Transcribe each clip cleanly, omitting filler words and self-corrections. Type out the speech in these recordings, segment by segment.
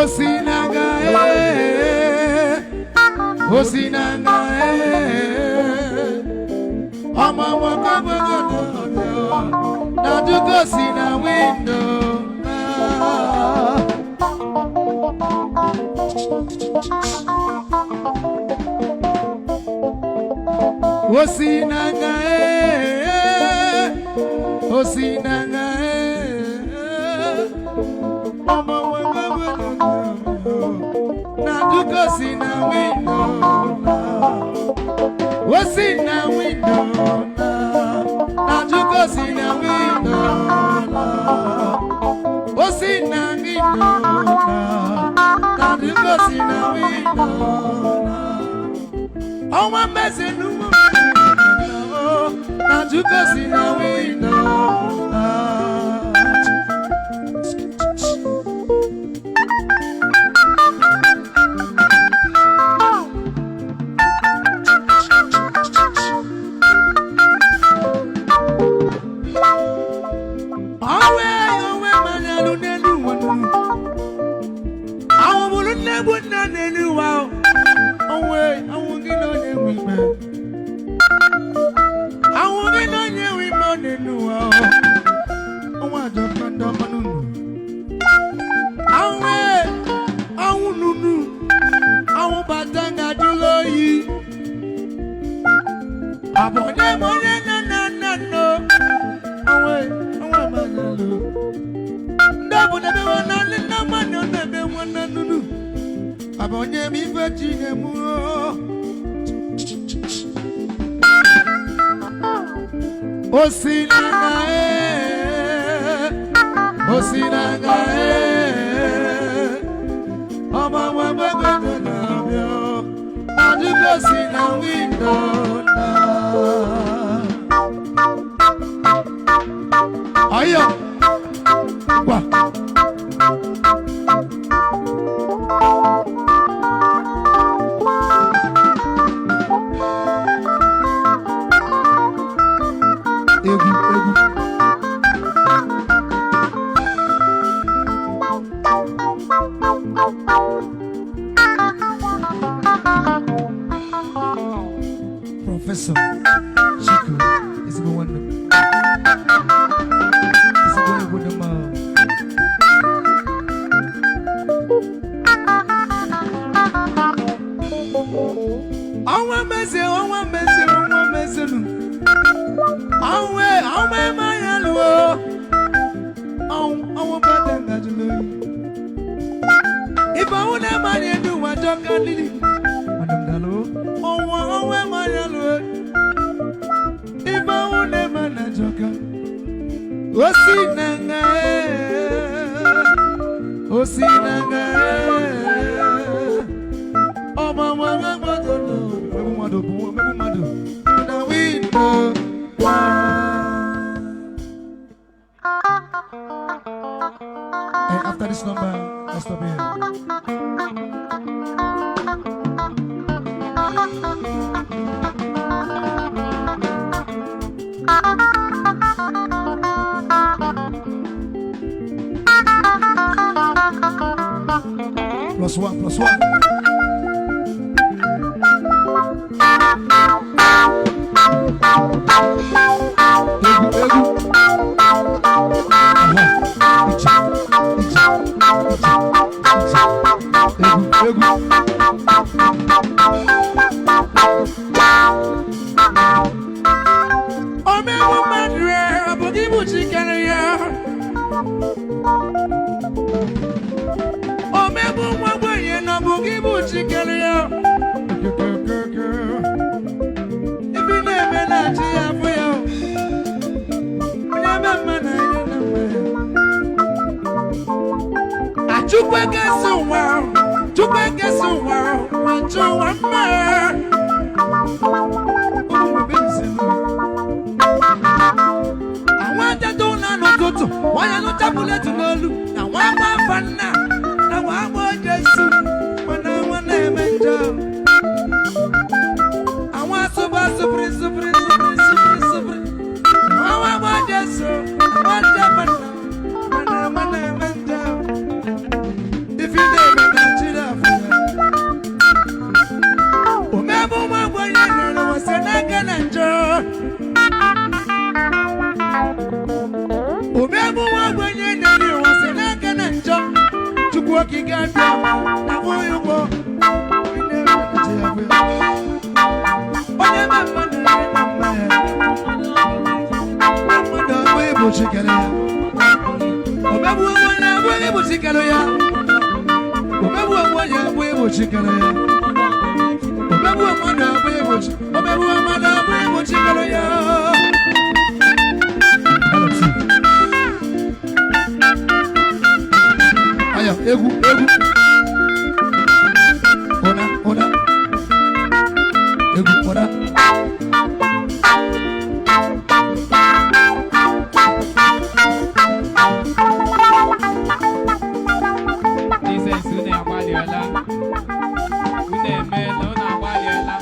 Osinanga Osinanga Ama waka na do go see na window Osinanga Osinanga Ama waka na do go see na window What's in the window now? You go see the window now. What's in the window now? You go see the window now. Oh, my message now. You go see the window now. Osinanga Oma wababa na byo Adugo sina window na Ayo Wa Egu Professor Chico is the one. Is the one with the mouth. Awa mese. Awa mayalo. Awa badanga julu. If I would have money do what you can do. Madam Dalo. Awa mayalo. If I would have money joke. Osinanga. Oh mama na window. Hey, after this number, I'll stop here. Plus one. Omebu wa gwenye nani wasena kana njo. Chukua kiganda na moyo bo. Oye mama na mama. Mama na boye bochikale. Omebu wa mwana boye bochikale ya. Omebu wa mwana boye bochikale ya. Omebu wa mwana boye bochikale. Omebu wa mwana boye bochikale ya. Aya, egu. Ona. Egu, ona. Dice Sune Abaliola. Une melo na Abaliola.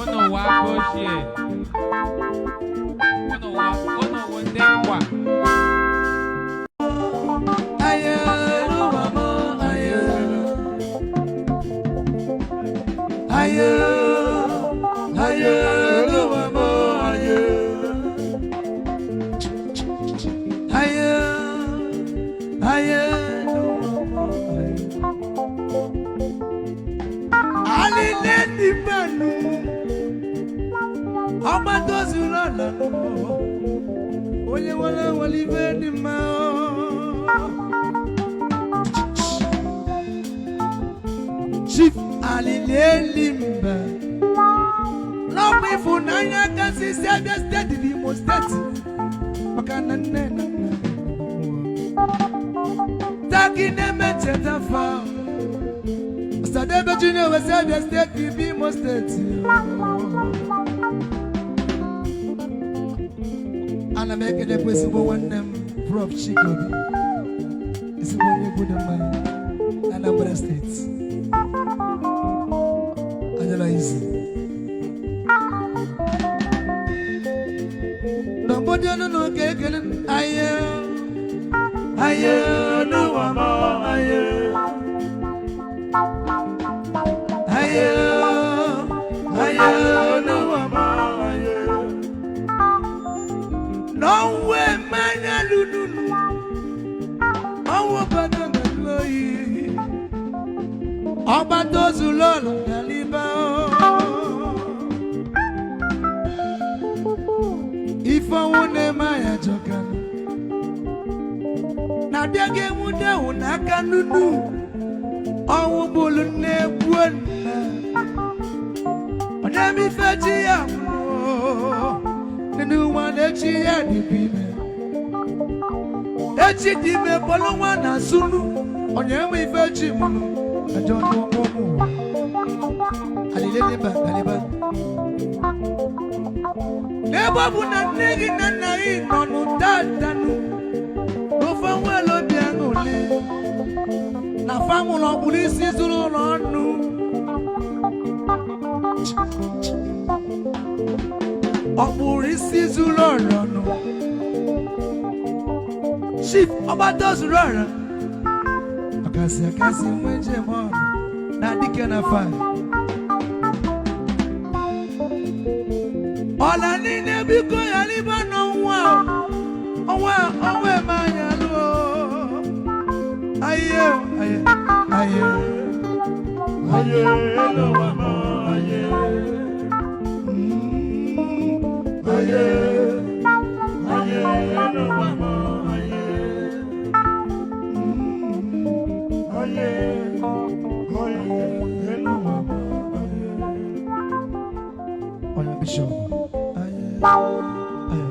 Ono wa koshie. Ono wondengwa. Chief Alilelimba. No me for nanya kasi Abia State di Imo State. Makana nena. Taki neme cheta fa. Osadebe Junior was Abia State di Imo State. Ana make the possible one them Prof Chikobi. It's a one good man. Abia State. Angela easy. Nobody no keken aye no mama aye no mama aye no way manya lunu awo bana meloyi oba tozulolo daliba Ifa wone maya jokana na biage mude unaka nunu owu bulu nebuna Onami feji ya ninu wanechi ya dibime Echi dime polo wana sunu Onyemi feji munu Ajono momu Alilele ba Nebabu na negi na nai nonu dadanu Nofa welo biangole Na famu lo polisi zulu lonu Opurisi zulu lonu Chief obato zulu lonu Akasi mwenje mwana Na dike na fai Ola ni nebiko ya libano Owe manyalo Aye no mama aye no mama aye no mama Oya Bishop. Aye.